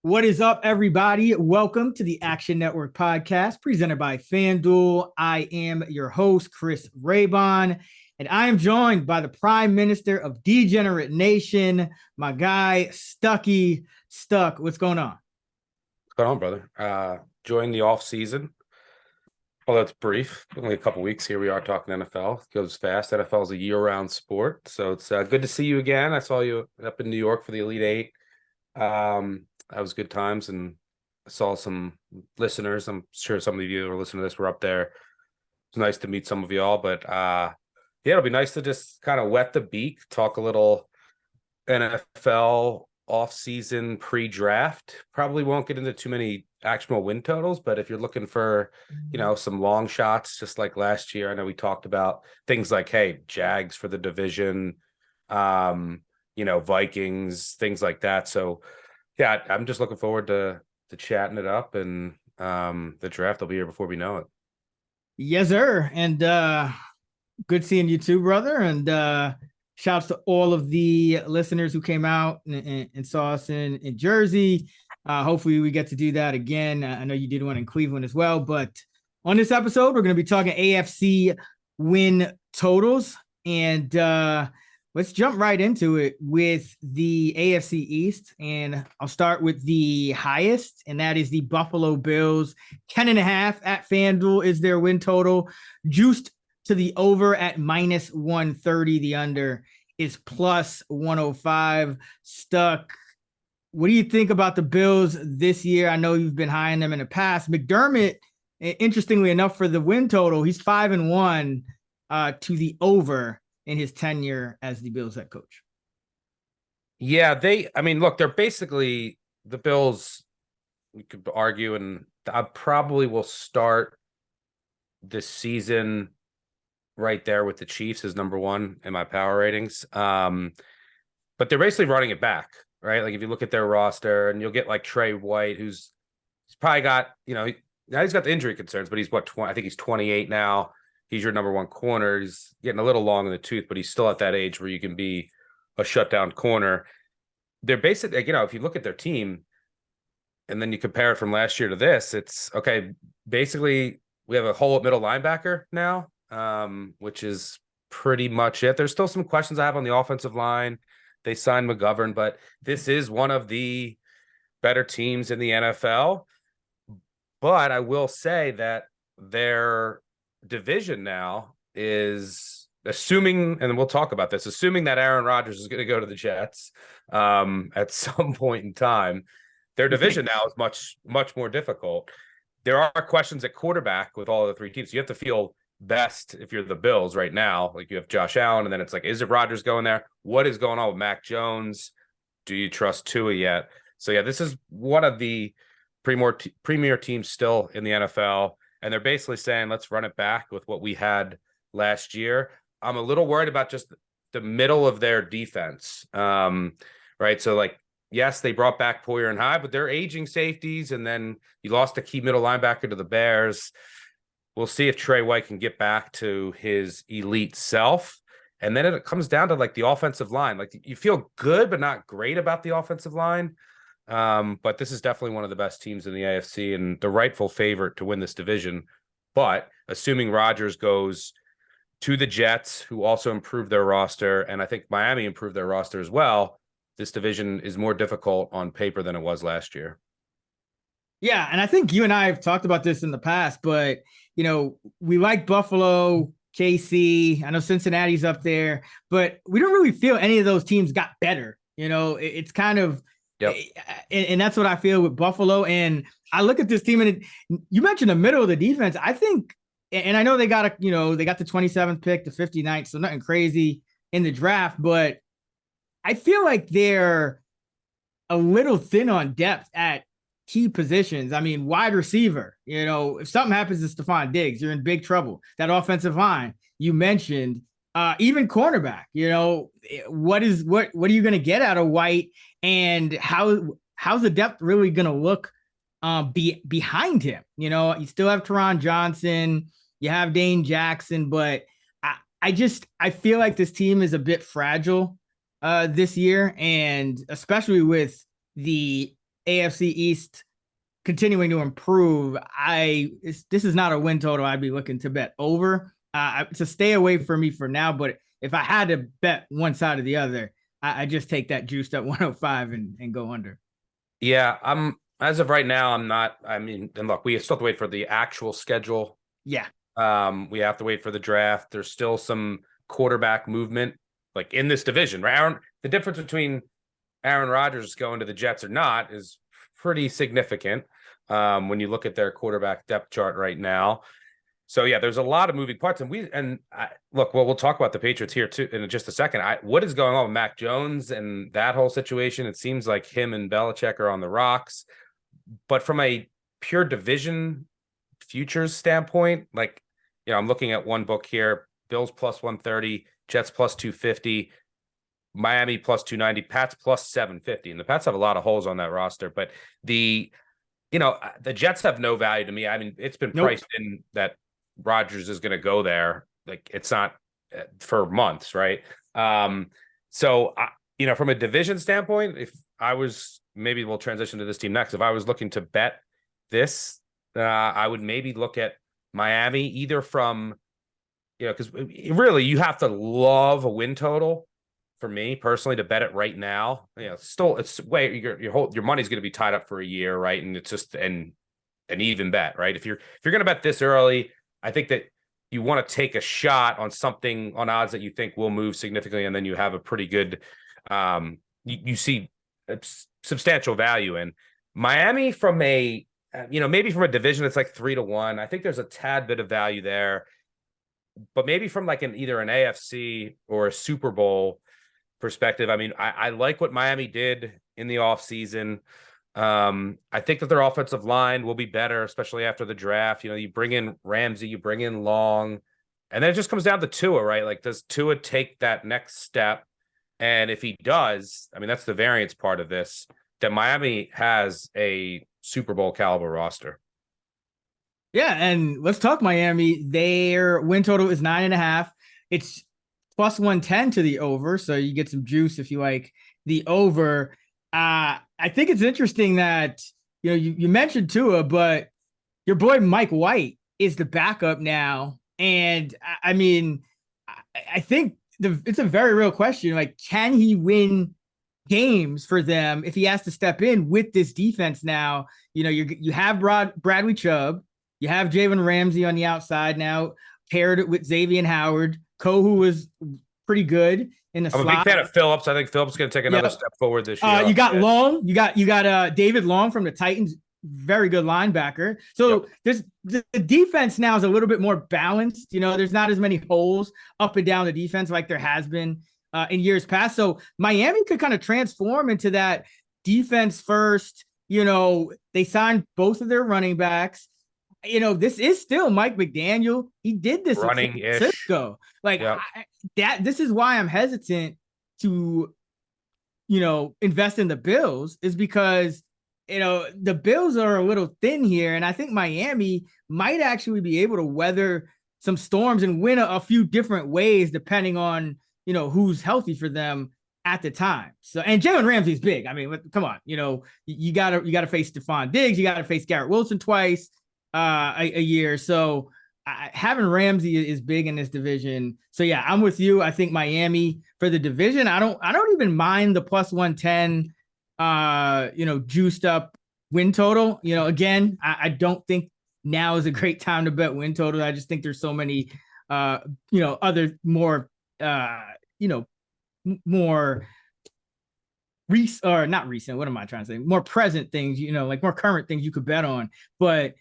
What is up, everybody? Welcome to the Action Network podcast presented by FanDuel. I am your host, Chris Raybon, and I am joined by the Prime Minister of Degenerate Nation, my guy, Stucky. Stuck, what's going on? What's going on, brother? Joined the off season. Well, that's brief. Only a couple weeks. Here we are talking NFL. It goes fast. NFL is a year-round sport, so it's good to see you again. I saw you up in New York for the Elite Eight. That was good times, and I saw some listeners. I'm sure some of you who are listening to this were up there. It's nice to meet some of y'all, but yeah, it'll be nice to just kind of wet the beak, talk a little NFL off-season pre-draft. Probably won't get into too many actual win totals, but if you're looking for, some long shots, just like last year, I know we talked about things like, hey, Jags for the division, Vikings, things like that. So yeah, I'm just looking forward to chatting it up, and the draft will be here before we know it. Yes, sir. And good seeing you too, brother. And shouts to all of the listeners who came out and saw us in Jersey. Hopefully we get to do that again. I know you did one in Cleveland as well. But on this episode, we're going to be talking AFC win totals. And let's jump right into it with the AFC East. And I'll start with the highest, and that is the Buffalo Bills. 10.5 at FanDuel is their win total. Juiced to the over at minus 130. The under is plus 105. Stuck. What do you think about the Bills this year? I know you've been high on them in the past. McDermott, interestingly enough, for the win total, he's 5-1 to the over in his tenure as the Bills head coach. Yeah, look, they're basically the Bills, we could argue, and I probably will start this season right there with the Chiefs as number one in my power ratings. But they're basically running it back, right? Like if you look at their roster, and you'll get like Trey White, he's probably got, now he's got the injury concerns, but he's I think he's 28 now. He's your number one corner. He's getting a little long in the tooth, but he's still at that age where you can be a shutdown corner. They're basically, if you look at their team and then you compare it from last year to this, it's okay. Basically, we have a hole at middle linebacker now, which is pretty much it. There's still some questions I have on the offensive line. They signed McGovern, but this is one of the better teams in the NFL. But I will say that their division now is, assuming, and we'll talk about this, assuming that Aaron Rodgers is going to go to the Jets at some point in time, their division now is much, much more difficult. There are questions at quarterback with all the three teams. You have to feel best if you're the Bills right now. Like you have Josh Allen, and then it's like, is it Rodgers going there? What is going on with Mac Jones? Do you trust Tua yet? So yeah, this is one of the premier teams still in the NFL. And they're basically saying, let's run it back with what we had last year. I'm a little worried about just the middle of their defense. Right. So like, yes, they brought back Poyer and Hyde, but they're aging safeties. And then you lost a key middle linebacker to the Bears. We'll see if Trey White can get back to his elite self. And then it comes down to like the offensive line. Like you feel good, but not great about the offensive line. But this is definitely one of the best teams in the AFC and the rightful favorite to win this division. But assuming Rodgers goes to the Jets, who also improved their roster, and I think Miami improved their roster as well, this division is more difficult on paper than it was last year. Yeah, and I think you and I have talked about this in the past, but, we like Buffalo, KC. I know Cincinnati's up there, but we don't really feel any of those teams got better. It's kind of, yep. And that's what I feel with Buffalo. And I look at this team, and you mentioned the middle of the defense. I think, and I know they got the 27th pick, the 59th, so nothing crazy in the draft, but I feel like they're a little thin on depth at key positions. I mean, wide receiver, if something happens to Stephon Diggs, you're in big trouble. That offensive line you mentioned, even cornerback, what are you going to get out of White, and how's the depth really going to look behind him? You still have Teron Johnson, you have Dane Jackson, but I feel like this team is a bit fragile this year, and especially with the AFC East continuing to improve, this is not a win total I'd be looking to bet over. It's a stay away for me for now, but if I had to bet one side or the other, I just take that juiced up 105 and go under. Yeah, as of right now, I'm not. I mean, and look, we still have to wait for the actual schedule. Yeah. We have to wait for the draft. There's still some quarterback movement, like in this division, right? The difference between Aaron Rodgers going to the Jets or not is pretty significant when you look at their quarterback depth chart right now. So yeah, there's a lot of moving parts, and look, we'll talk about the Patriots here too in just a second. What is going on with Mac Jones and that whole situation? It seems like him and Belichick are on the rocks, but from a pure division futures standpoint, like, I'm looking at one book here: Bills plus 130, Jets plus 250, Miami plus 290, Pats plus 750, and the Pats have a lot of holes on that roster, but the Jets have no value to me. I mean, it's been priced in that Rodgers is going to go there. Like, it's not for months, right? So from a division standpoint, if I was, maybe we'll transition to this team next. If I was looking to bet this, I would maybe look at Miami, either from, because really you have to love a win total for me personally to bet it right now. Still it's way your money's going to be tied up for a year, right? And it's just an even bet, right? If you're going to bet this early, I think that you want to take a shot on something on odds that you think will move significantly, and then you have a pretty good you see substantial value in Miami from a maybe from a division it's like 3-1. I think there's a tad bit of value there, but maybe from like either an AFC or a Super Bowl perspective. I mean, I like what Miami did in the offseason. I think that their offensive line will be better, especially after the draft. You bring in Ramsey, you bring in Long, and then it just comes down to Tua, right? Like, does Tua take that next step? And if he does, I mean, that's the variance part of this, that Miami has a Super Bowl caliber roster. Yeah, and let's talk Miami. Their win total is 9.5. It's plus 110 to the over, so you get some juice if you like the over. I think it's interesting that you mentioned Tua, but your boy Mike White is the backup now, and I mean, I think it's a very real question. Like, can he win games for them if he has to step in with this defense now? You have Bradley Chubb, you have Jalen Ramsey on the outside now, paired it with Xavier Howard. Kohu was pretty good in the slot. I'm a big fan of Phillips. I think Phillips is going to take another step forward this year. You got Long. You got David Long from the Titans. Very good linebacker. So there's the defense now is a little bit more balanced. There's not as many holes up and down the defense like there has been in years past. So Miami could kind of transform into that defense first. They signed both of their running backs. This is still Mike McDaniel. He did this running in Cisco. Like, this is why I'm hesitant to, invest in the Bills, is because, the Bills are a little thin here. And I think Miami might actually be able to weather some storms and win a few different ways, depending on, who's healthy for them at the time. So, and Jalen Ramsey's big. I mean, come on, you gotta face Stephon Diggs. You gotta face Garrett Wilson twice a year. So having Ramsey is big in this division. So yeah, I'm with you. I think Miami for the division. I don't even mind the plus 110 juiced up win total. Again, I don't think now is a great time to bet win total. I just think there's so many other more more not recent, what am I trying to say? More present things, like more current things you could bet on. But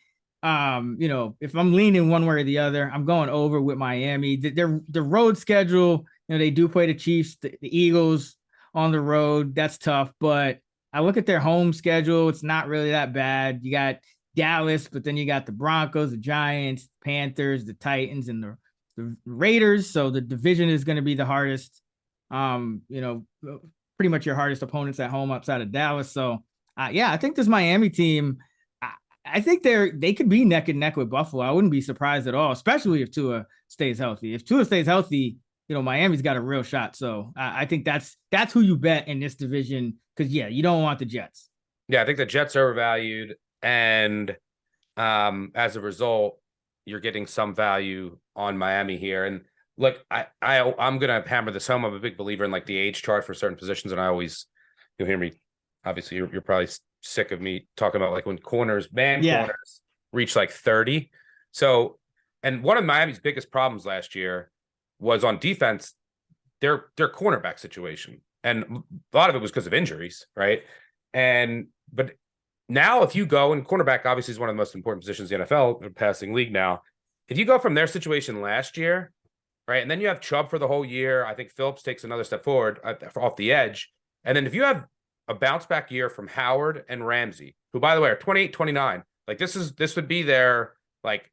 if I'm leaning one way or the other, I'm going over with Miami. The road schedule, they do play the Chiefs, the Eagles on the road. That's tough, but I look at their home schedule. It's not really that bad. You got Dallas, but then you got the Broncos, the Giants, Panthers, the Titans, and the Raiders. So the division is going to be the hardest. Pretty much your hardest opponents at home outside of Dallas. So I think this Miami team, I think they could be neck and neck with Buffalo. I wouldn't be surprised at all, especially if Tua stays healthy. If Tua stays healthy, Miami's got a real shot. So I think that's who you bet in this division, because you don't want the Jets. Yeah, I think the Jets are overvalued, and as a result, you're getting some value on Miami here. And look, I'm gonna hammer this home. I'm a big believer in like the age chart for certain positions, and I always you'll hear me. Obviously, you're probably sick of me talking about like when Yeah. corners reach like 30. So, and one of Miami's biggest problems last year was on defense, their cornerback situation, and a lot of it was because of injuries, right? And but now, if you go, and cornerback obviously is one of the most important positions in the NFL, the passing league now. If you go from their situation last year, right, and then you have Chubb for the whole year, I think Phillips takes another step forward off the edge. And then if you have a bounce back year from Howard and Ramsey, who, by the way, are 28, 29, like this would be their, like,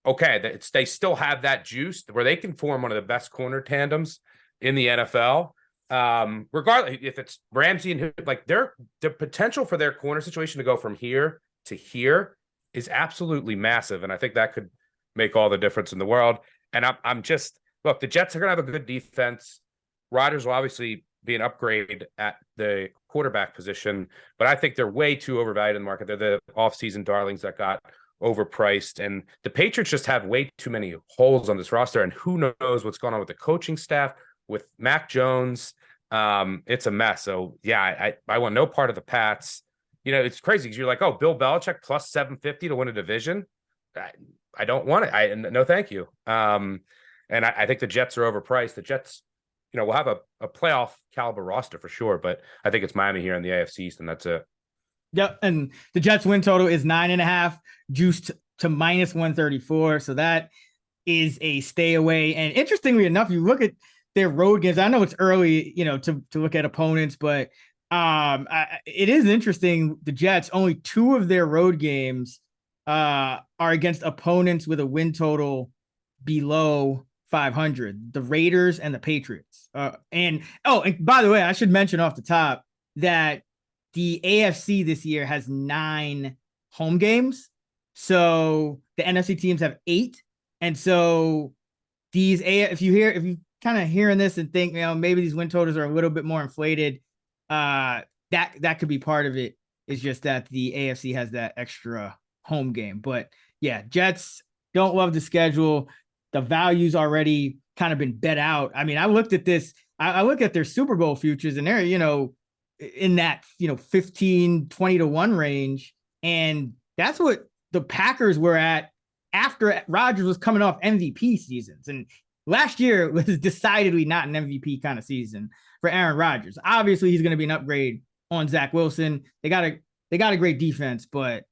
okay, they still have that juice where they can form one of the best corner tandems in the NFL. Regardless if it's Ramsey and who, like the potential for their corner situation to go from here to here is absolutely massive, and I think that could make all the difference in the world. And I'm just look, the Jets are gonna have a good defense. Rodgers will obviously be an upgrade at the quarterback position, but I think they're way too overvalued in the market. They're the offseason darlings that got overpriced, and the Patriots just have way too many holes on this roster, and who knows what's going on with the coaching staff, with Mac Jones. It's a mess. So yeah, I want no part of the Pats. You know, it's crazy because you're like, oh, Bill Belichick plus 750 to win a division. I don't want it. No, thank you. And I think the Jets are overpriced. The Jets, you know, will have a playoff caliber roster for sure, but I think it's Miami here in the AFC East, and that's it. Yep. And the Jets win total is 9.5, juiced to minus 134. So that is a stay away. And interestingly enough, you look at their road games. I know it's early, you know, to look at opponents, but it is interesting. The Jets, only 2 of their road games are against opponents with a win total below 500, the Raiders and the Patriots. And by the way, I should mention off the top that the AFC this year has 9 home games. So the NFC teams have 8. And so if you kind of hearing this and think, you know, maybe these win totals are a little bit more inflated, that could be part of it. It's just that the AFC has that extra home game. But yeah, Jets don't love the schedule. The value's already kind of been bet out. I mean, I looked at this. I look at their Super Bowl futures, and they're, you know, in that, you know, 15, 20 to 1 range. And that's what the Packers were at after Rodgers was coming off MVP seasons. And last year was decidedly not an MVP kind of season for Aaron Rodgers. Obviously, he's going to be an upgrade on Zach Wilson. They got a great defense, but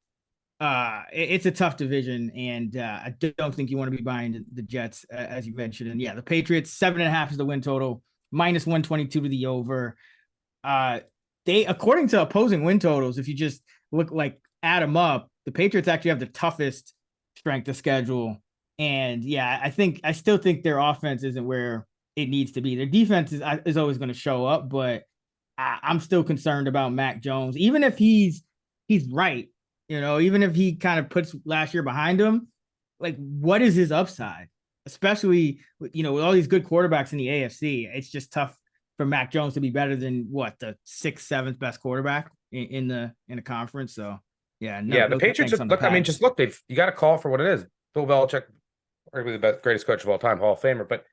it's a tough division, and I don't think you want to be buying the Jets, as you mentioned. And yeah, the Patriots, 7.5 is the win total, minus 122 to the over. They, according to opposing win totals, if you just add them up, the Patriots actually have the toughest strength of schedule. And yeah, I still think their offense isn't where it needs to be. Their defense is always going to show up, but I'm still concerned about Mac Jones, even if he's right. You know, even if he kind of puts last year behind him, like, what is his upside? Especially, you know, with all these good quarterbacks in the AFC, it's just tough for Mac Jones to be better than the 6th, 7th best quarterback in the conference. So yeah, the Patriots look. I mean, just look, you got to call for what it is. Bill Belichick, arguably the greatest coach of all time, Hall of Famer, but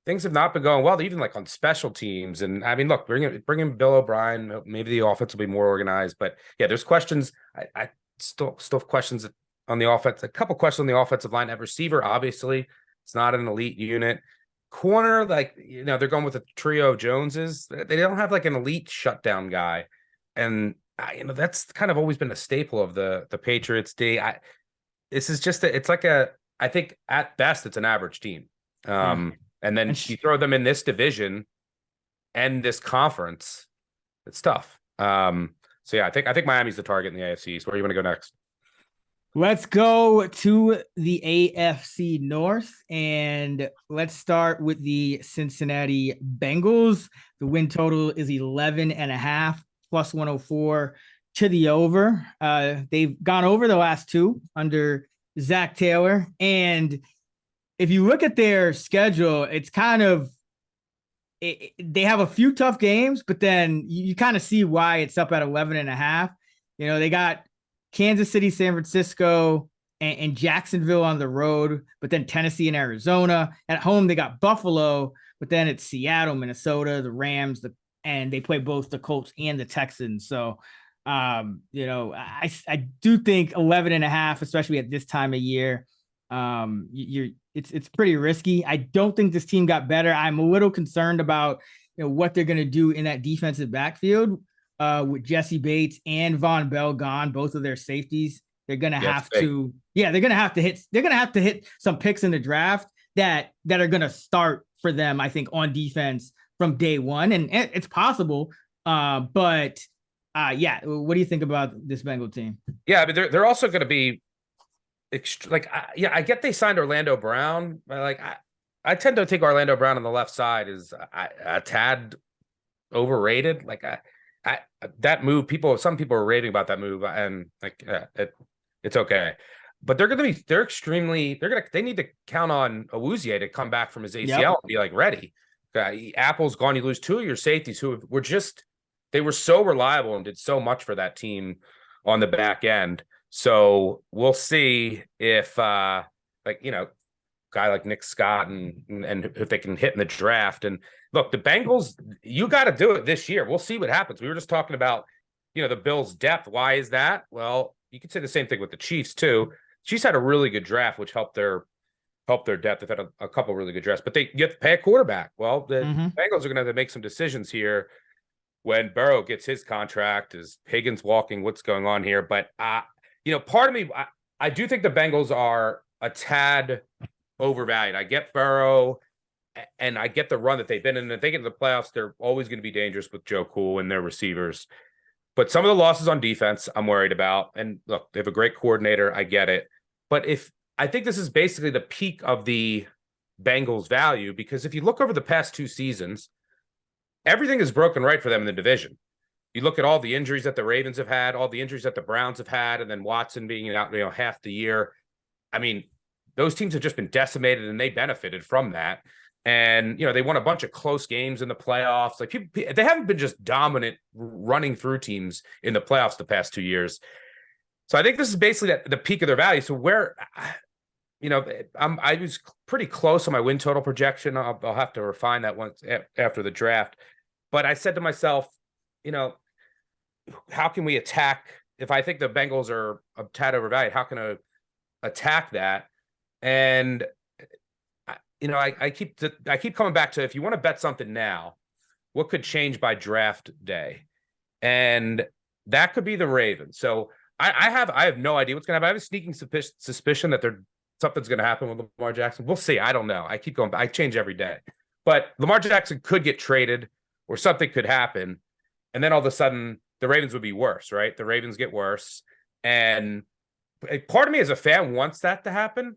things have not been going well, even like on special teams. And I mean, look, bring in Bill O'Brien. Maybe the offense will be more organized. But yeah, there's questions. I still have questions on the offense. A couple questions on the offensive line. At receiver, obviously, it's not an elite unit. Corner, like, you know, they're going with a trio of Joneses. They don't have like an elite shutdown guy, and you know, that's kind of always been a staple of the Patriots. This is just it's like I think at best it's an average team. And then you throw them in this division and this conference, it's tough. So yeah, I think Miami's the target in the AFC East. Where do you want to go next? Let's go to the AFC North, and let's start with the Cincinnati Bengals. The win total is 11.5 plus 104 to the over. They've gone over the last 2 under Zach Taylor. And if you look at their schedule, it's kind of, they have a few tough games, but then you kind of see why it's up at 11.5. They got Kansas City, San Francisco, and Jacksonville on the road, but then Tennessee and Arizona. At home, they got Buffalo, but then it's Seattle, Minnesota, the Rams, and they play both the Colts and the Texans. So, I do think 11.5, especially at this time of year, it's pretty risky. I don't think this team got better. I'm a little concerned about what they're going to do in that defensive backfield with Jesse Bates and Von Bell gone, both of their safeties. They're going to have to, they're going to have to hit some picks in the draft that are going to start for them, I think, on defense from day one. And it's possible. But what do you think about this Bengal team? Yeah, I mean, they're also going to be I get they signed Orlando Brown. I tend to think Orlando Brown on the left side is a tad overrated. That move, some people are raving about that move, and it's okay. But they need to count on Awuzie to come back from his ACL and be ready. Apple's gone. You lose two of your safeties who they were so reliable and did so much for that team on the back end. So we'll see if guy like Nick Scott and if they can hit in the draft. And look, the Bengals, you got to do it this year. We'll see what happens. We were just talking about, the Bills' depth. Why is that? Well, you could say the same thing with the Chiefs too. Chiefs had a really good draft, which helped their depth. They've had a couple really good drafts, but you have to pay a quarterback. Well, the Bengals are going to have to make some decisions here when Burrow gets his contract. Is Higgins walking? What's going on here? But part of me, I do think the Bengals are a tad overvalued. I get Burrow, and I get the run that they've been in. If they get into the playoffs, they're always going to be dangerous with Joe Cool and their receivers. But some of the losses on defense, I'm worried about. And look, they have a great coordinator. I get it. But I think this is basically the peak of the Bengals' value, because if you look over the past two seasons, everything is broken right for them in the division. You look at all the injuries that the Ravens have had, all the injuries that the Browns have had, and then Watson being out, half the year. I mean, those teams have just been decimated, and they benefited from that. And, they won a bunch of close games in the playoffs. They haven't been just dominant running through teams in the playoffs the past 2 years. So I think this is basically the peak of their value. So where, I was pretty close on my win total projection. I'll have to refine that once after the draft. But I said to myself, how can we attack? If I think the Bengals are a tad overvalued, how can I attack that? And I keep coming back to, if you want to bet something now, what could change by draft day? And that could be the Ravens. So I have no idea what's going to happen. I have a sneaking suspicion that something's going to happen with Lamar Jackson. We'll see. I don't know. I keep going. I change every day. But Lamar Jackson could get traded, or something could happen, and then all of a sudden the Ravens would be worse, right? The Ravens get worse, and part of me as a fan wants that to happen.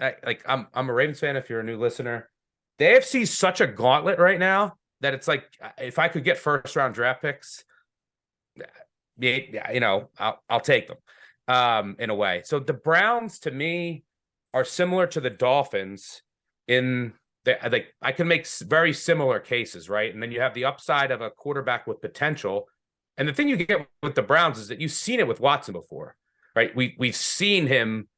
I'm a Ravens fan. If you're a new listener, the AFC is such a gauntlet right now that it's if I could get first round draft picks, I'll take them in a way. So the Browns to me are similar to the Dolphins in that I can make very similar cases, right? And then you have the upside of a quarterback with potential. And the thing you get with the Browns is that you've seen it with Watson before, right? We've seen him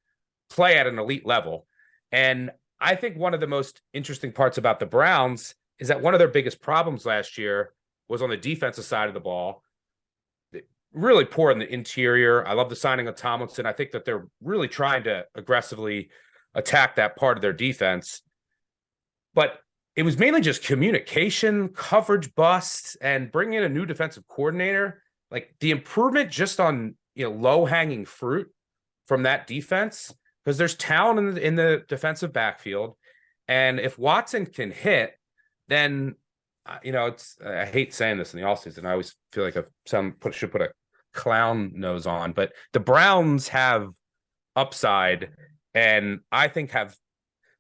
play at an elite level. And I think one of the most interesting parts about the Browns is that one of their biggest problems last year was on the defensive side of the ball. Really poor in the interior. I love the signing of Tomlinson. I think that they're really trying to aggressively attack that part of their defense. But it was mainly just communication, coverage busts, and bringing in a new defensive coordinator. The improvement just on low-hanging fruit from that defense, because there's talent in the defensive backfield. And if Watson can hit, then, I hate saying this in the offseason. I always feel like should put a clown nose on, but the Browns have upside, and I think have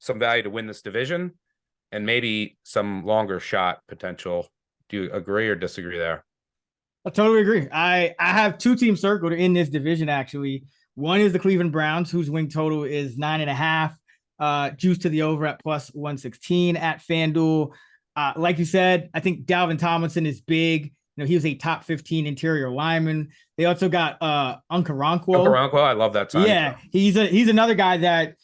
some value to win this division, and maybe some longer shot potential. Do you agree or disagree there? I totally agree. I have two teams circled in this division, actually. One is the Cleveland Browns, whose win total is 9.5, juice to the over at plus 116 at FanDuel. Like you said, I think Dalvin Tomlinson is big. he was a top 15 interior lineman. They also got Uncle Okoronkwo, I love that signing. Yeah, he's another guy that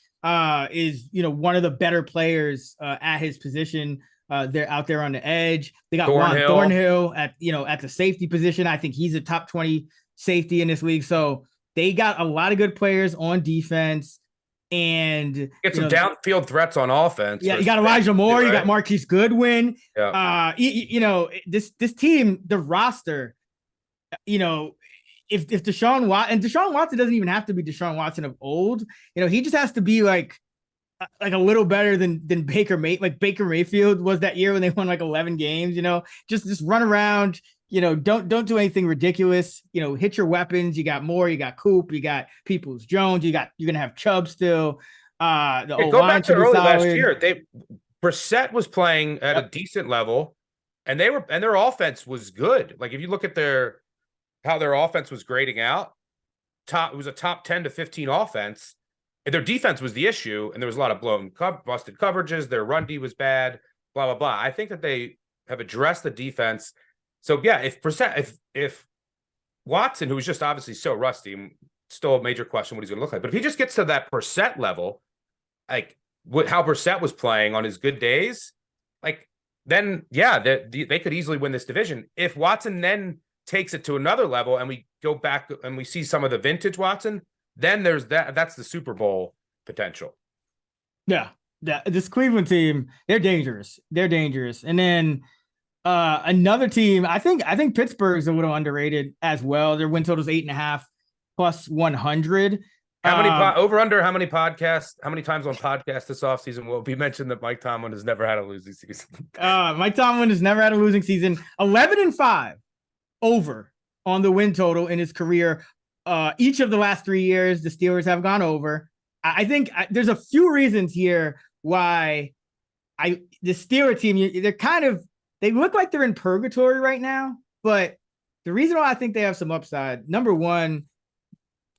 is one of the better players at his position. They're out there on the edge. They got Juan Thornhill at at the safety position. I think he's a top 20 safety in this league. So they got a lot of good players on defense, and get some downfield threats on offense. Yeah, you got Elijah Moore, you got Marquise Goodwin. Yeah. This team, the roster, if Deshaun Watson doesn't even have to be Deshaun Watson of old, he just has to be like a little better than Baker Mayfield was that year when they won like 11 games, just run around, don't do anything ridiculous, hit your weapons. You got Moore, you got Coop, you got Peoples-Jones, you're going to have Chubb still. Go back to early last year. Brissett was playing at a decent level, and their offense was good. Like if you look at how their offense was grading out, it was a top 10 to 15 offense. And their defense was the issue, and there was a lot of busted coverages. Their run D was bad, blah, blah, blah. I think that they have addressed the defense. So yeah, if Watson, who was just obviously so rusty, still a major question what he's going to look like. But if he just gets to that Brissett level, like how Brissett was playing on his good days, like then yeah, they could easily win this division. If Watson then takes it to another level, and we go back and we see some of the vintage Watson, then there's that's the Super Bowl potential. Yeah. This Cleveland team, they're dangerous. And then another team, I think Pittsburgh's a little underrated as well. Their win total is 8.5 plus 100. How many how many podcasts, how many times on podcast this offseason will be mentioned that Mike Tomlin has never had a losing season? Mike Tomlin has never had a losing season. 11-5 over on the win total in his career. Each of the last 3 years, the Steelers have gone over. I think there's a few reasons here why the Steelers team, they look like they're in purgatory right now, but the reason why I think they have some upside, number one,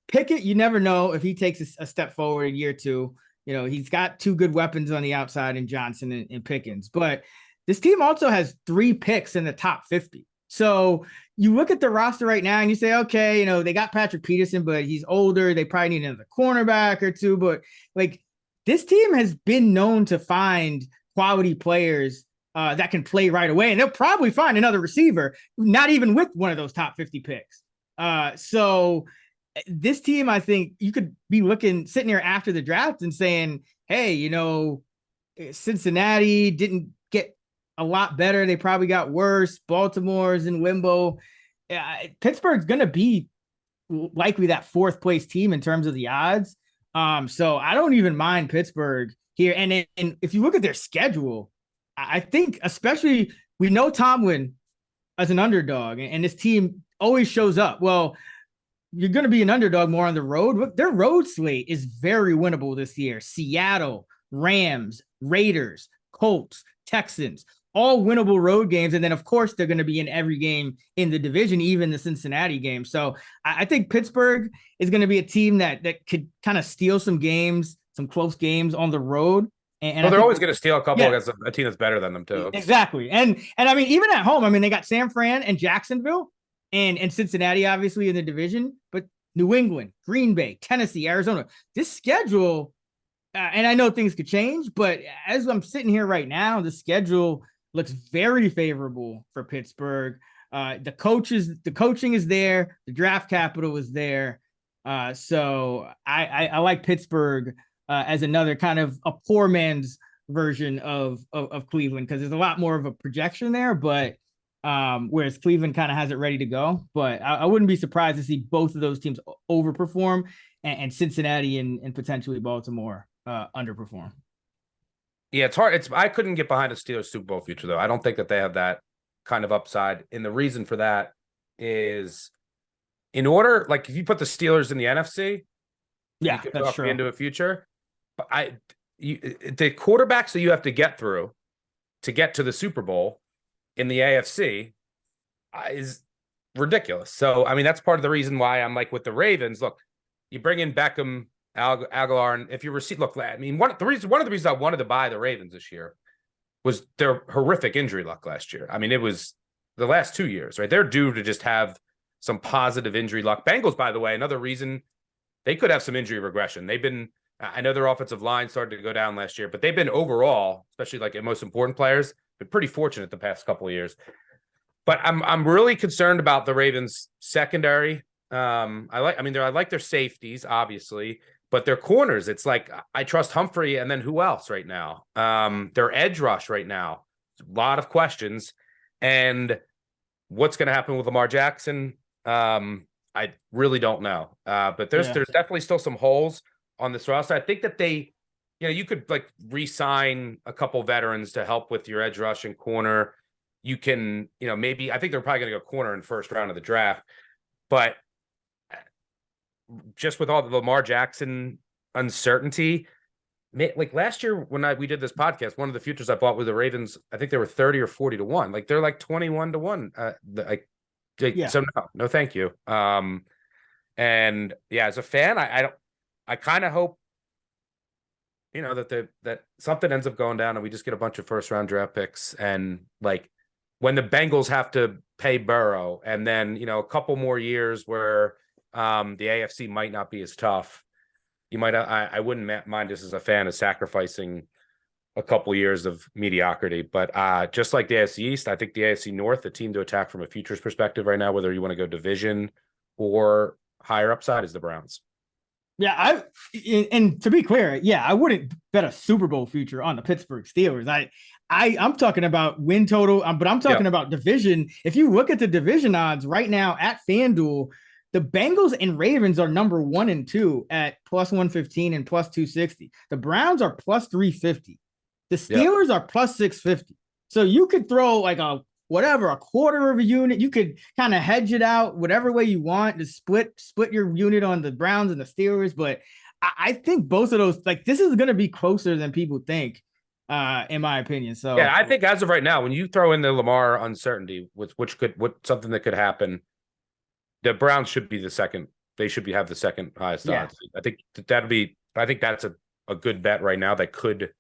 Pickett, you never know if he takes a step forward in year two. He's got two good weapons on the outside in Johnson and Pickens, but this team also has 3 picks in the top 50. So you look at the roster right now and you say, okay, they got Patrick Peterson, but he's older. They probably need another cornerback or two. But like this team has been known to find quality players that can play right away. And they'll probably find another receiver, not even with one of those top 50 picks. So this team, I think you could be sitting here after the draft and saying, hey, Cincinnati didn't get a lot better. They probably got worse. Baltimore's in limbo. Pittsburgh's going to be likely that 4th place team in terms of the odds. So I don't even mind Pittsburgh here. And if you look at their schedule, I think especially we know Tomlin as an underdog, and this team always shows up. Well, you're going to be an underdog more on the road. Their road slate is very winnable this year. Seattle, Rams, Raiders, Colts, Texans, all winnable road games. And then, of course, they're going to be in every game in the division, even the Cincinnati game. So I think Pittsburgh is going to be a team that could kind of steal some games, some close games on the road. And they're always going to steal a couple against a team that's better than them, too. Exactly. And I mean, even at home, they got San Fran and Jacksonville and Cincinnati, obviously, in the division. But New England, Green Bay, Tennessee, Arizona, this schedule, and I know things could change, but as I'm sitting here right now, the schedule looks very favorable for Pittsburgh. The coaching is there. The draft capital is there. So I like Pittsburgh as another kind of a poor man's version of Cleveland, because there's a lot more of a projection there, but whereas Cleveland kind of has it ready to go. But I wouldn't be surprised to see both of those teams overperform and Cincinnati and potentially Baltimore underperform. Yeah, it's hard. I couldn't get behind a Steelers Super Bowl future, though. I don't think that they have that kind of upside. And the reason for that is in order, like if you put the Steelers in the NFC, yeah, you could that's talk true. Me into a future. But the quarterbacks that you have to get through to get to the Super Bowl in the AFC is ridiculous. So, I mean, that's part of the reason why I'm like with the Ravens. Look, you bring in Beckham, Aguilar, and if you receive, look, I mean, one of the reasons I wanted to buy the Ravens this year was their horrific injury luck last year. I mean, it was the last 2 years, right? They're due to just have some positive injury luck. Bengals, by the way, another reason they could have some injury regression. I know their offensive line started to go down last year, but they've been overall, especially like in most important players, been pretty fortunate the past couple of years. But I'm really concerned about the Ravens secondary. I like their safeties, obviously, but their corners, it's like I trust Humphrey, and then who else right now? Their edge rush right now, a lot of questions. And what's going to happen with Lamar Jackson? I really don't know. But there's definitely still some holes on this roster. I think that you could like re-sign a couple veterans to help with your edge rush and corner. You can, maybe I think they're probably going to go corner in first round of the draft, but just with all the Lamar Jackson uncertainty, like last year when we did this podcast, one of the futures I bought with the Ravens, I think they were 30 or 40 to 1. Like they're like 21 to 1. So no, thank you. And yeah, as a fan, I kind of hope, that something ends up going down and we just get a bunch of first round draft picks. And like when the Bengals have to pay Burrow, and then, a couple more years where the AFC might not be as tough, I wouldn't mind just as a fan of sacrificing a couple years of mediocrity. But just like the AFC East, I think the AFC North, the team to attack from a futures perspective right now, whether you want to go division or higher upside, is the Browns. Yeah, and to be clear, I wouldn't bet a Super Bowl future on the Pittsburgh Steelers. I'm talking about win total, but I'm talking about division. If you look at the division odds right now at FanDuel, the Bengals and Ravens are number 1 and 2 at plus 115 and plus 260. The Browns are plus 350. The Steelers are plus 650. So you could throw like a quarter of a unit. You could kind of hedge it out whatever way you want to split your unit on the Browns and the Steelers. But I think both of those, like, this is going to be closer than people think, in my opinion. So yeah, I think as of right now, when you throw in the Lamar uncertainty, something that could happen, the Browns should be the second. They should have the second highest odds. I think that's a good bet right now that could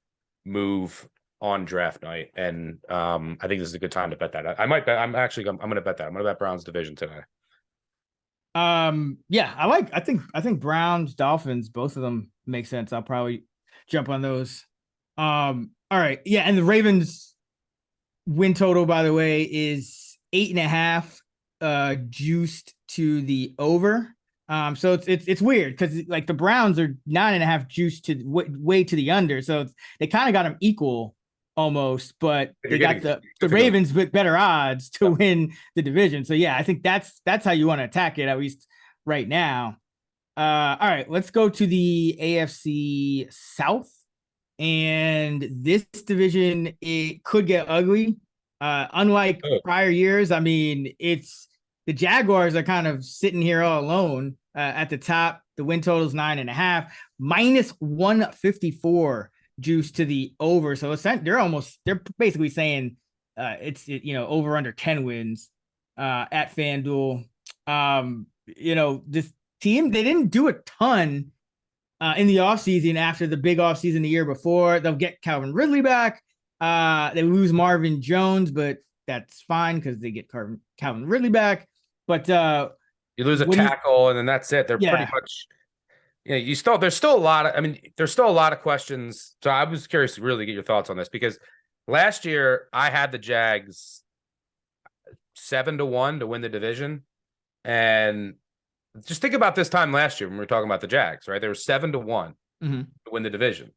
move on draft night. And I think this is a good time to bet that. I'm going to bet that. I'm going to bet Browns division today. I think Browns, Dolphins, both of them make sense. I'll probably jump on those. All right. Yeah. And the Ravens win total, by the way, is 8.5, juiced to the over. So it's weird because like the Browns are 9.5 juiced to way to the under. So they kind of got them equal almost, but they got the Ravens with better odds to win the division. So yeah, I think that's how you want to attack it, at least right now. All right, let's go to the AFC South. And this division, it could get ugly. Unlike prior years, I mean, the Jaguars are kind of sitting here all alone at the top. The win total is 9.5, minus 154 juice to the over. So they're basically saying it's over under 10 wins at FanDuel. This team, they didn't do a ton in the offseason after the big offseason the year before. They'll get Calvin Ridley back. They lose Marvin Jones, but that's fine because they get Calvin Ridley back. But you lose a tackle, and then that's it. They're pretty much, there's still a lot of questions. So I was curious to really get your thoughts on this, because last year I had the Jags 7-1 to win the division. And just think about this time last year when we were talking about the Jags, right? They were 7-1 to win the division.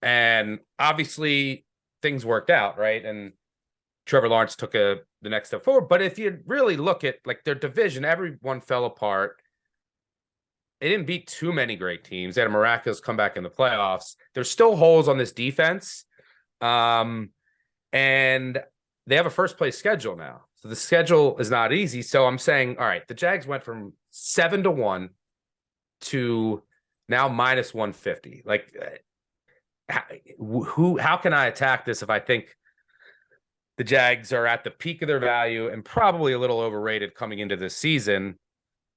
And obviously things worked out, right? And Trevor Lawrence took the next step forward. But if you really look at like their division, everyone fell apart. They didn't beat too many great teams. They had a miraculous comeback in the playoffs. There's still holes on this defense. And they have a first place schedule now. So the schedule is not easy. So I'm saying, all right, the Jags went from 7-1 to now minus 150. Like, how can I attack this if I think the Jags are at the peak of their value and probably a little overrated coming into this season?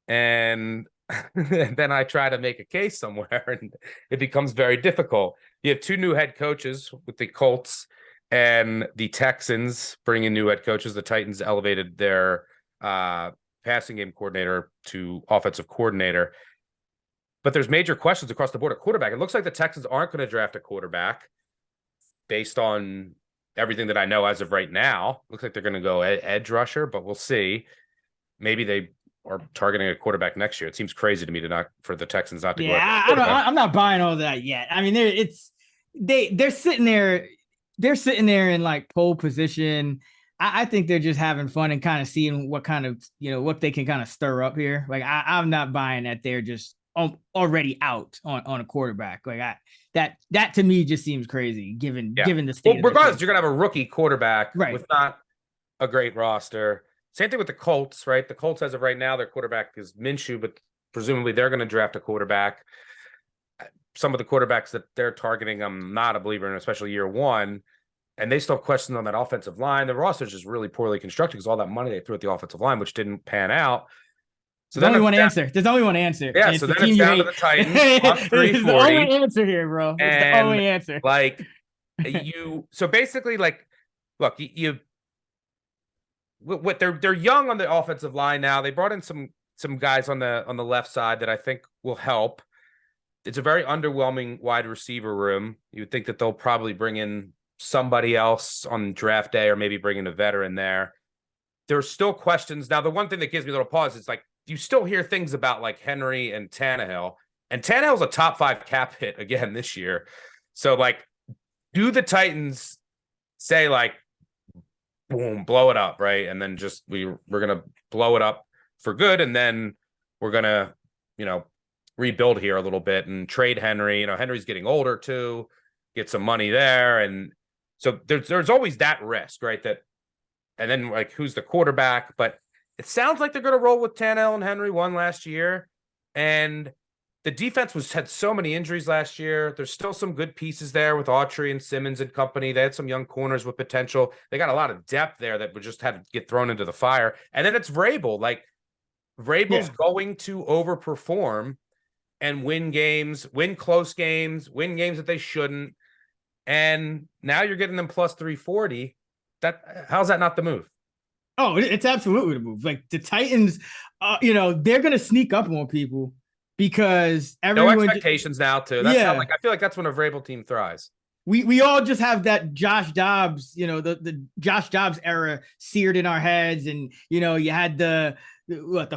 And then I try to make a case somewhere, and it becomes very difficult. You have two new head coaches with the Colts, and the Texans bring in new head coaches. The Titans elevated their passing game coordinator to offensive coordinator. But there's major questions across the board at quarterback. It looks like the Texans aren't going to draft a quarterback based on everything that I know as of right now. Looks like they're going to go edge rusher, but we'll see. Maybe they are targeting a quarterback next year. It seems crazy to me for the Texans not to go. Yeah, I'm not buying all that yet. I mean, they're sitting there. They're sitting there in like pole position. I think they're just having fun and kind of seeing what kind of, what they can kind of stir up here. Like I'm not buying that they're just already out on a quarterback. Like that to me just seems crazy given the state. Well, regardless, you're gonna have a rookie quarterback with not a great roster. Same thing with the Colts, right? The Colts, as of right now, their quarterback is Minshew, but presumably they're going to draft a quarterback. Some of the quarterbacks that they're targeting, I'm not a believer in, especially year one. And they still have questions on that offensive line. The roster is just really poorly constructed because all that money they threw at the offensive line, which didn't pan out. So there's only one answer. There's only one answer. Yeah, so then it's down to the Titans. It's the only answer here, bro. It's the only answer. Like so basically, like, look, what they're young on the offensive line now. They brought in some guys on the left side that I think will help. It's a very underwhelming wide receiver room. You would think that they'll probably bring in somebody else on draft day or maybe bring in a veteran there. There's still questions. Now, the one thing that gives me a little pause is like you still hear things about like Henry and Tannehill's a top 5 cap hit again this year. So like, do the Titans say like, boom, blow it up, right? And then just we're gonna blow it up for good, and then we're gonna, rebuild here a little bit and trade Henry. Henry's getting older too, get some money there, and so there's always that risk, right? And then like who's the quarterback? But it sounds like they're gonna roll with Tannehill and Henry one last year, and the defense had so many injuries last year. There's still some good pieces there with Autry and Simmons and company. They had some young corners with potential. They got a lot of depth there that would just have to get thrown into the fire. And then it's Vrabel. Like Vrabel's going to overperform and win games, win close games, win games that they shouldn't. And now you're getting them plus 340. How's that not the move? Oh, it's absolutely the move. Like the Titans, they're going to sneak up on people. Because everyone no expectations now too. That's how, I feel like that's when a Vrabel team thrives. We all just have that Josh Dobbs, the Josh Dobbs era seared in our heads, and you had the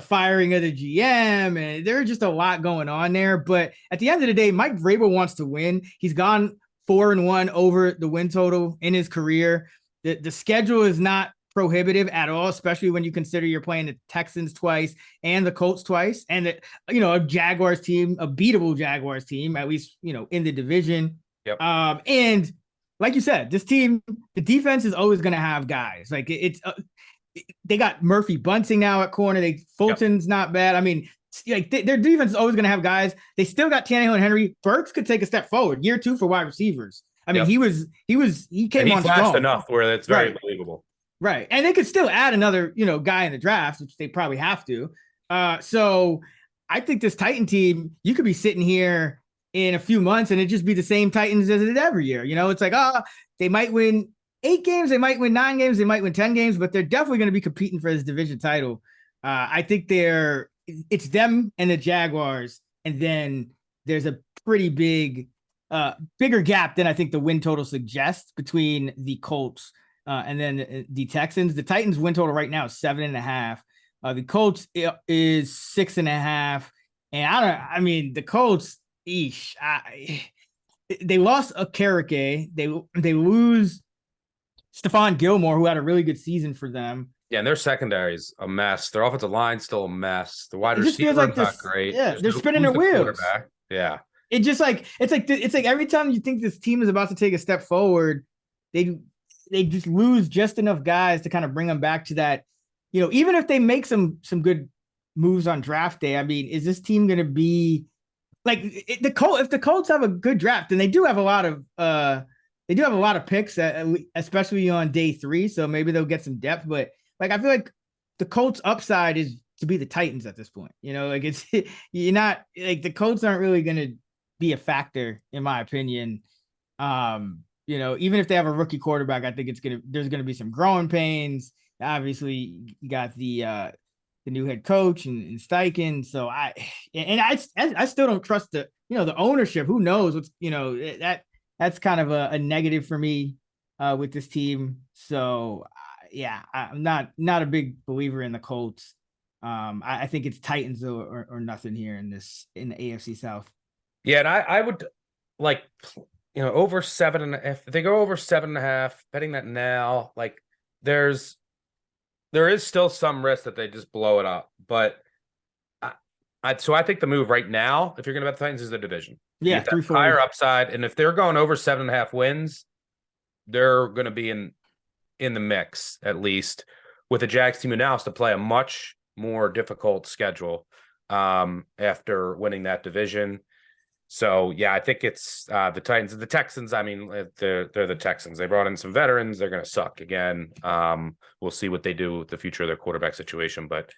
firing of the GM, and there's just a lot going on there. But at the end of the day, Mike Vrabel wants to win. He's gone 4-1 over the win total in his career. The schedule is not prohibitive at all, especially when you consider you're playing the Texans twice and the Colts twice, and a Jaguars team, a beatable Jaguars team, at least in the division. Yep. And like you said, this team, the defense is always going to have guys. Like they got Murphy Bunting now at corner. Fulton's not bad. I mean, like their defense is always going to have guys. They still got Tannehill and Henry. Burks could take a step forward. Year 2 for wide receivers. I mean, he came on flashed strong enough where that's very believable. Right. And they could still add another, guy in the draft, which they probably have to. So I think this Titan team, you could be sitting here in a few months and it just be the same Titans as it is every year. It's like, they might win 8 games, they might win 9 games, they might win 10 games, but they're definitely going to be competing for this division title. I think it's them and the Jaguars. And then there's a pretty bigger gap than I think the win total suggests between the Colts and then the Texans. The Titans win total right now is 7.5. The Colts is 6.5. And the Colts, they lost a Karake. They lose Stephon Gilmore, who had a really good season for them. Yeah, and their secondary is a mess. Their offensive line's still a mess. The wide receiver is not great. Yeah, they're spinning their wheels. Yeah. It's like every time you think this team is about to take a step forward, they just lose just enough guys to kind of bring them back to that. Even if they make some good moves on draft day, I mean, is this team going to be like if the Colts have a good draft, then they do have a lot of picks, especially on day 3. So maybe they'll get some depth. But like I feel like the Colts' upside is to be the Titans at this point. It's you're not like the Colts aren't really going to be a factor in my opinion. even if they have a rookie quarterback, I think there's gonna be some growing pains. Obviously, you got the new head coach and Steichen. So I still don't trust the ownership. Who knows what's that's kind of a negative for me with this team. So yeah, I'm not a big believer in the Colts. I think it's Titans or nothing here in the AFC South. Yeah, and I would like over 7.5. If they go over 7.5, betting that now, like there is still some risk that they just blow it up. But so I think the move right now, if you're going to bet the Titans, is the division. Yeah, you get that higher upside, and if they're going over 7.5 wins, they're going to be in the mix at least with the Jags team who now has to play a much more difficult schedule after winning that division. So yeah, I think it's the Titans. The Texans, I mean, they're the Texans. They brought in some veterans. They're going to suck again. We'll see what they do with the future of their quarterback situation. But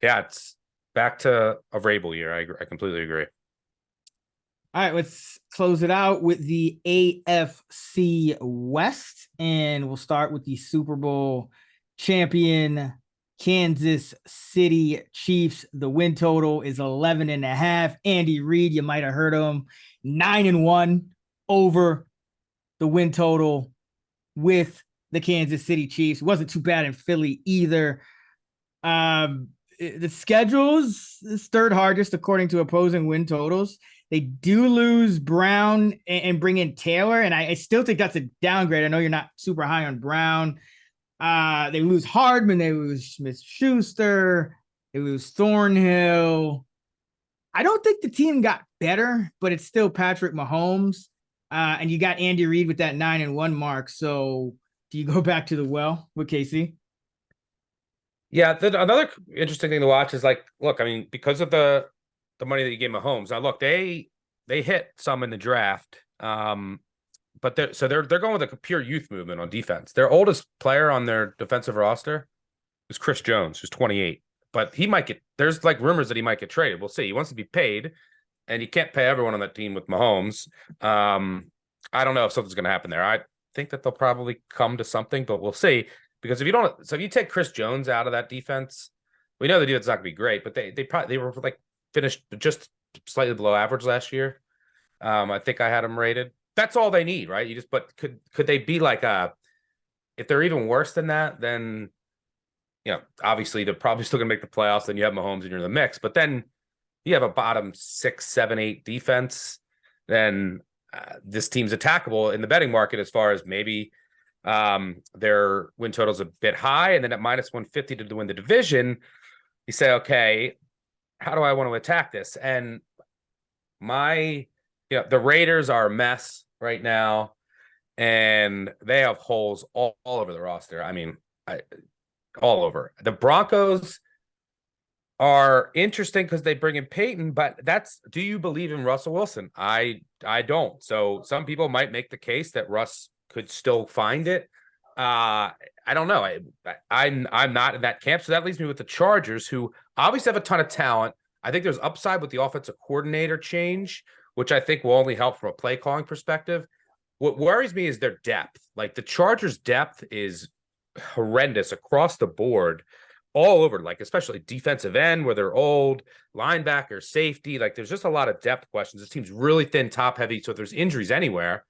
yeah, it's back to a Vrabel year. I completely agree. All right, let's close it out with the AFC West, and we'll start with the Super Bowl champion Kansas City Chiefs. The win total is 11.5. Andy Reid, you might have heard of him, 9-1 over the win total with the Kansas City Chiefs. It wasn't too bad in Philly either. The schedule's is third hardest according to opposing win totals. They do lose Brown and bring in Taylor, and I still think that's a downgrade. I know you're not super high on Brown. They lose Hardman, they lose Smith-Schuster, they lose Thornhill. I don't think the team got better, but it's still Patrick Mahomes. And you got Andy Reid with that 9-1 mark. So do you go back to the well with KC? Yeah, another interesting thing to watch is look, I mean, because of the money that you gave Mahomes. Now, look, they hit some in the draft, but they're going with a pure youth movement on defense. Their oldest player on their defensive roster is Chris Jones, who's 28. But he might there's rumors that he might get traded. We'll see. He wants to be paid, and you can't pay everyone on that team with Mahomes. I don't know if something's going to happen there. I think that they'll probably come to something, but we'll see. Because if you take Chris Jones out of that defense, we know the defense is not going to be great, but they were finished just slightly below average last year. I think I had them rated. That's all they need, right? But could they be if they're even worse than that, then obviously they're probably still gonna make the playoffs. Then you have Mahomes and you're in the mix. But then you have a bottom 6, 7, 8 defense. Then this team's attackable in the betting market as far as maybe their win total's a bit high, and then at -150 to win the division, you say, okay, how do I want to attack this? And the Raiders are a mess right now, and they have holes all over the roster. I mean, all over. The Broncos are interesting because they bring in Peyton, but do you believe in Russell Wilson? I don't. So some people might make the case that Russ could still find it. I don't know. I'm not in that camp. So that leaves me with the Chargers, who obviously have a ton of talent. I think there's upside with the offensive coordinator change, which I think will only help from a play calling perspective. What worries me is their depth. The Chargers' depth is horrendous across the board, all over, especially defensive end where they're old, linebacker, safety. There's just a lot of depth questions. This team's really thin, top heavy. So if there's injuries anywhere,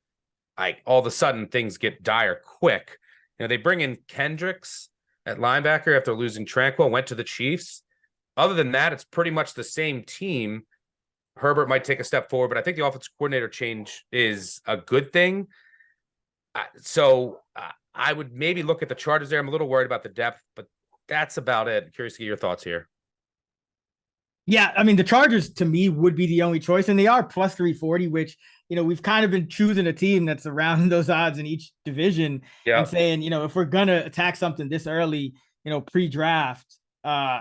all of a sudden things get dire quick. They bring in Kendricks at linebacker after losing Tranquil, went to the Chiefs. Other than that, it's pretty much the same team. Herbert might take a step forward, but I think the offensive coordinator change is a good thing. So I would maybe look at the Chargers there. I'm a little worried about the depth, but that's about it. I'm curious to get your thoughts here. Yeah, I mean, the Chargers to me would be the only choice, and they are plus 340, which, we've kind of been choosing a team that's around those odds in each division and saying, if we're going to attack something this early, pre-draft,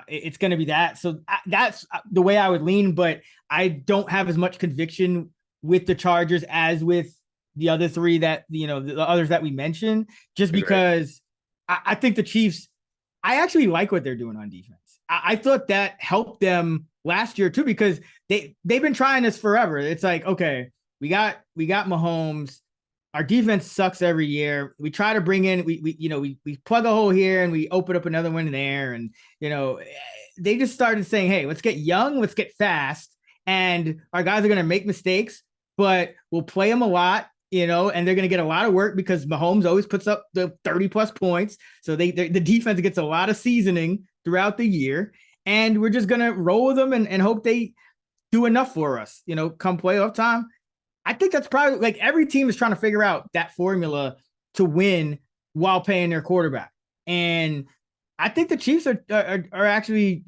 it's going to be that. So that's the way I would lean, but I don't have as much conviction with the Chargers as with the other three that, the others that we mentioned, just because I think the Chiefs, I actually like what they're doing on defense. I thought that helped them last year too, because they've been trying this forever. It's okay, we got Mahomes. our defense sucks every year. We try to bring in, we plug a hole here and we open up another one there. And, they just started saying, hey, let's get young, let's get fast. And our guys are going to make mistakes, but we'll play them a lot, and they're going to get a lot of work because Mahomes always puts up the 30+ points. So the defense gets a lot of seasoning throughout the year. And we're just going to roll with them and hope they do enough for us, come playoff time. I think that's probably like every team is trying to figure out that formula to win while paying their quarterback. And I think the Chiefs are actually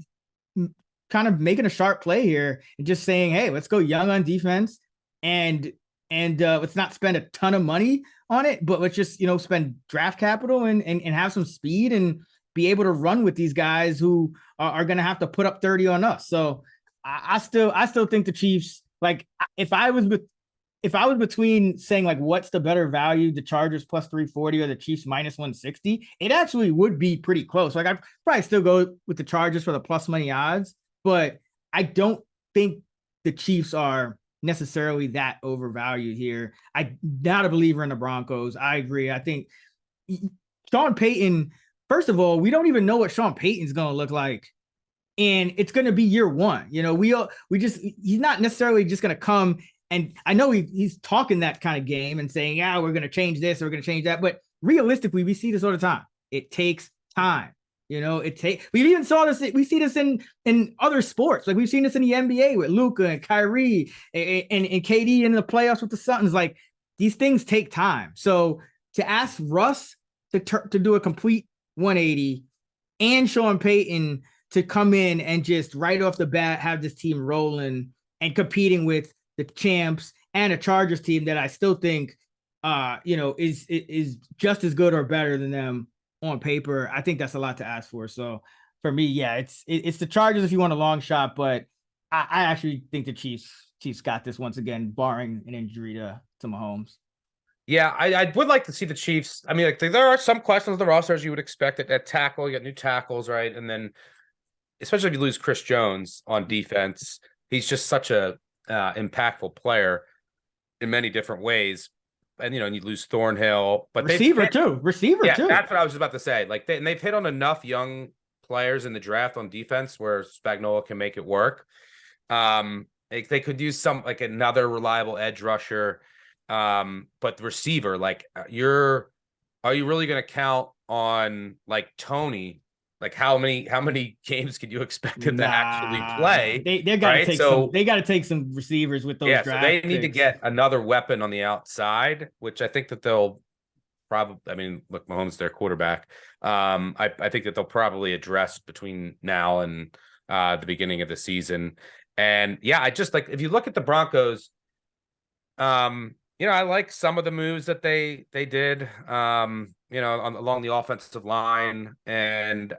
kind of making a sharp play here and just saying, hey, let's go young on defense and let's not spend a ton of money on it, but let's just, spend draft capital and have some speed and be able to run with these guys who are going to have to put up 30 on us. So I still think the Chiefs, like if I was between saying like what's the better value, the Chargers plus 340 or the Chiefs minus 160, it actually would be pretty close. Like I'd probably still go with the Chargers for the plus money odds, but I don't think the Chiefs are necessarily that overvalued here. I'm not a believer in the Broncos. I agree. I think Sean Payton, first of all, we don't even know what Sean Payton's going to look like. And it's going to be year one. He's not necessarily just going to come. And I know he's talking that kind of game and saying, yeah, we're going to change this, or we're going to change that. But realistically, we see this all the time. It takes time. We even saw this. We see this in other sports. Like we've seen this in the NBA with Luka and Kyrie and KD in the playoffs with the Suns. Like these things take time. So to ask Russ to do a complete 180 and Sean Payton to come in and just right off the bat have this team rolling and competing with the champs and a Chargers team that I still think, is just as good or better than them on paper. I think that's a lot to ask for. So for me, yeah, it's the Chargers if you want a long shot, but I actually think the Chiefs got this once again, barring an injury to Mahomes. Yeah, I would like to see the Chiefs. I mean, like there are some questions on the roster as you would expect at tackle. You got new tackles, right? And then especially if you lose Chris Jones on defense, he's just such a impactful player in many different ways. And and you lose Thornhill, but receiver too. That's what I was about to say. Like they've hit on enough young players in the draft on defense where Spagnuolo can make it work. They could use some like another reliable edge rusher, but the receiver, like are you really going to count on like Tony? Like how many games can you expect him to actually play? They got to take they got to take some receivers with those. Yeah, draft so they need to picks. get another weapon on the outside, which I think that they'll probably. I mean, look, Mahomes is their quarterback. I think that they'll probably address between now and the beginning of the season. And yeah, I just like if you look at the Broncos, I like some of the moves that they did, along the offensive line, and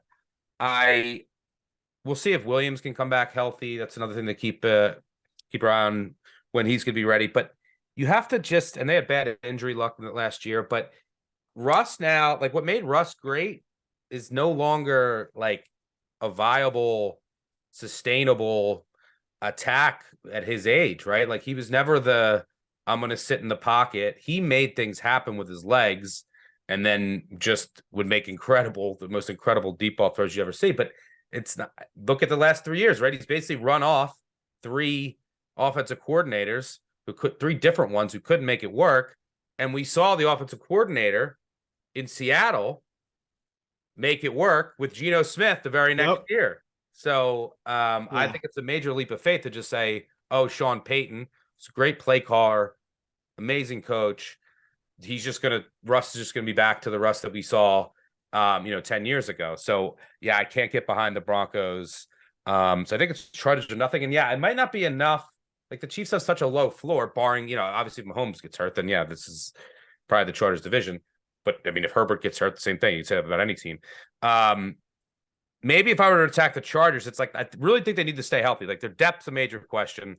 we'll see if Williams can come back healthy. That's another thing to keep around when he's going to be ready. But you have to and they had bad injury luck in the last year, but Russ now, like what made Russ great is no longer like a viable, sustainable attack at his age, right? Like he was never I'm going to sit in the pocket. He made things happen with his legs and then just would make the most incredible deep ball throws you ever see. But it's not, look at the last 3 years, right? He's basically run off 3 offensive coordinators three different ones who couldn't make it work. And we saw the offensive coordinator in Seattle make it work with Geno Smith the very next year. So I think it's a major leap of faith to just say, oh, Sean Payton, it's a great play caller, amazing coach. Russ is just going to be back to the Russ that we saw, 10 years ago. So yeah, I can't get behind the Broncos. So I think it's Chargers or nothing. And yeah, it might not be enough. Like the Chiefs have such a low floor, barring, obviously if Mahomes gets hurt, then yeah, this is probably the Chargers division. But I mean, if Herbert gets hurt, the same thing. You'd say that about any team. Maybe if I were to attack the Chargers, it's like I really think they need to stay healthy. Like their depth's a major question.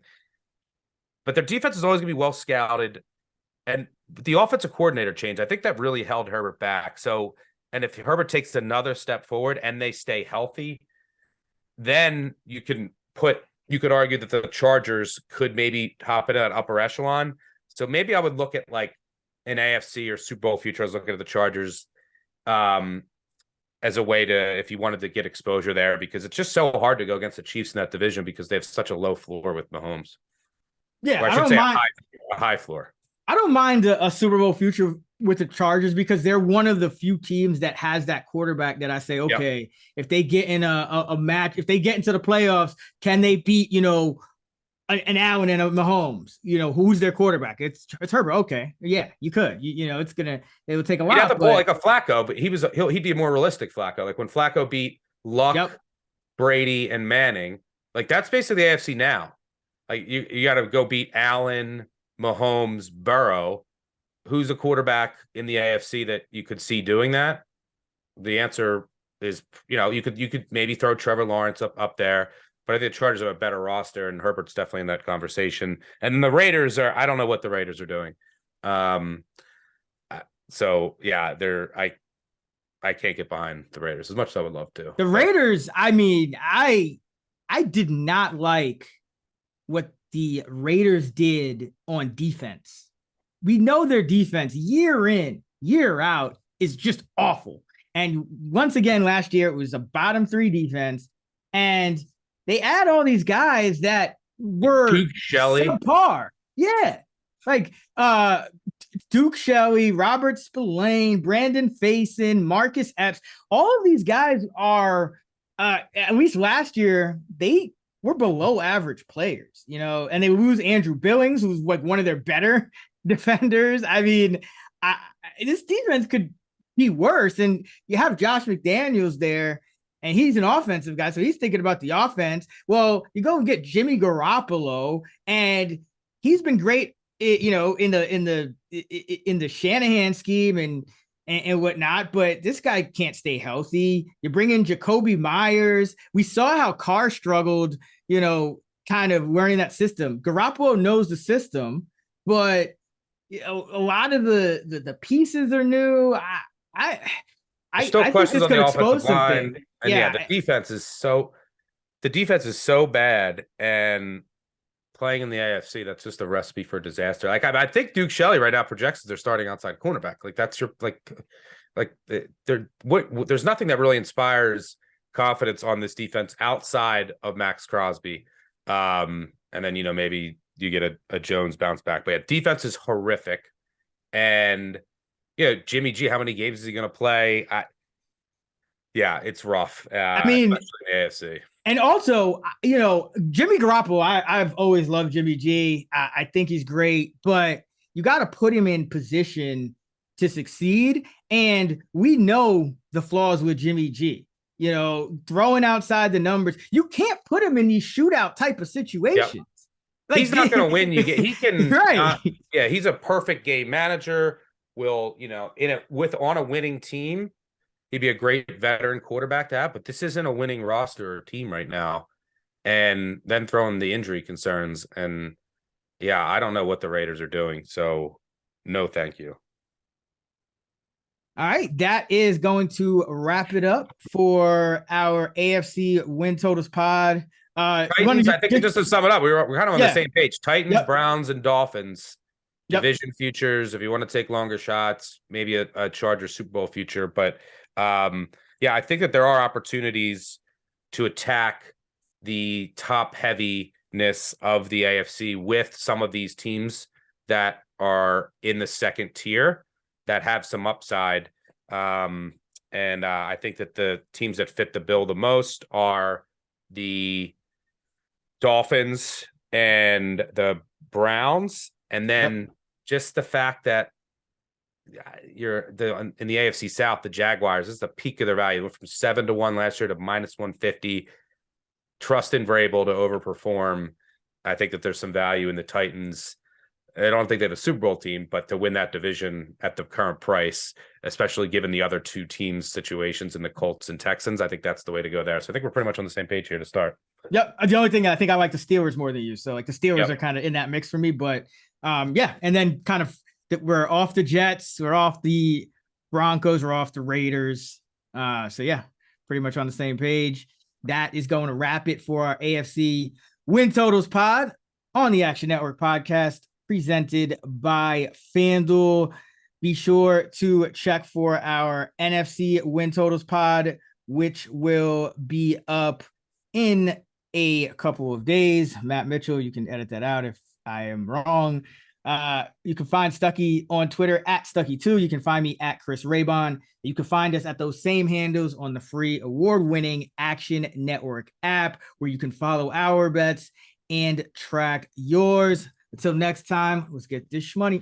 But their defense is always going to be well scouted. And the offensive coordinator change, I think that really held Herbert back. So, and if Herbert takes another step forward and they stay healthy, then you could argue that the Chargers could maybe hop into that upper echelon. So maybe I would look at like an AFC or Super Bowl future. I was looking at the Chargers as a way to, if you wanted to get exposure there, because it's just so hard to go against the Chiefs in that division because they have such a low floor with Mahomes. Yeah, Or I should say a high floor. I don't mind a Super Bowl future with the Chargers because they're one of the few teams that has that quarterback that I say, okay, if they get in a match, if they get into the playoffs, can they beat, an Allen and a Mahomes? Who's their quarterback? It's Herbert. Okay, yeah, you could. It would take a lot. He'd have to pull like a Flacco, but he'd be a more realistic Flacco. Like when Flacco beat Luck, Brady, and Manning, like that's basically the AFC now. Like you got to go beat Allen, Mahomes, Burrow. Who's a quarterback in the AFC that you could see doing that? The answer is, you could maybe throw Trevor Lawrence up there, but I think the Chargers have a better roster, and Herbert's definitely in that conversation. And the Raiders I don't know what the Raiders are doing. So yeah, I can't get behind the Raiders as much as I would love to. The Raiders, I mean, I did not like what the Raiders did on defense. We know their defense year in, year out is just awful. And once again, last year it was a bottom 3 defense, and they add all these guys that were Duke Shelley, subpar. Yeah. Like Duke Shelley, Robert Spillane, Brandon Faison, Marcus Epps. All of these guys are, at least last year, they were below average players, and they lose Andrew Billings, who's like one of their better defenders. I mean, this defense could be worse. And you have Josh McDaniels there, and he's an offensive guy, so he's thinking about the offense. Well, you go and get Jimmy Garoppolo, and he's been great, in the Shanahan scheme and whatnot, but this guy can't stay healthy. You bring in Jacoby Myers. We saw how Carr struggled, kind of learning that system. Garoppolo knows the system, but a lot of the pieces are new. I still questions on the offensive line. And yeah, the defense is so bad, and playing in the AFC, that's just a recipe for disaster. Like I think Duke Shelley right now projects as their starting outside cornerback. Like that's your there's nothing that really inspires confidence on this defense outside of Max Crosby. And then maybe you get a Jones bounce back. But yeah, defense is horrific. And Jimmy G, how many games is he going to play? It's rough. I mean, especially in the AFC. And also, Jimmy Garoppolo, I've always loved Jimmy G. I think he's great, but you got to put him in position to succeed. And we know the flaws with Jimmy G. Throwing outside the numbers. You can't put him in these shootout type of situations. Yep. Like, he's not going to win. He can, right? He's a perfect game manager. Will on a winning team, he'd be a great veteran quarterback to have. But this isn't a winning roster or team right now. And then throwing the injury concerns, and I don't know what the Raiders are doing. So, no, thank you. All right, that is going to wrap it up for our AFC Win Totals pod. Titans, I think just to sum it up, we're kind of on the same page. Titans, Browns, and Dolphins. Division futures. If you want to take longer shots, maybe a Chargers Super Bowl future. But I think that there are opportunities to attack the top heaviness of the AFC with some of these teams that are in the second tier that have some upside. And I think that the teams that fit the bill the most are the Dolphins and the Browns. And then just the fact that in the AFC South, the Jaguars, this is the peak of their value. It went from 7-1 last year to -150. Trust in Vrabel to overperform. I think that there's some value in the Titans. I don't think they have a Super Bowl team, but to win that division at the current price, especially given the other two teams' situations in the Colts and Texans, I think that's the way to go there. So I think we're pretty much on the same page here to start. Yep. The only thing I think I like the Steelers more than you. So like the Steelers are kind of in that mix for me, but and then kind of we're off the Jets, we're off the Broncos, we're off the Raiders. Pretty much on the same page. That is going to wrap it for our AFC Win Totals pod on the Action Network podcast, presented by FanDuel. Be sure to check for our NFC win totals pod, which will be up in a couple of days. Matt Mitchell, you can edit that out if I am wrong. You can find Stuckey on Twitter at Stuckey2. You can find me at Chris Raybon. You can find us at those same handles on the free award-winning Action Network app, where you can follow our bets and track yours. Until next time, let's get this money.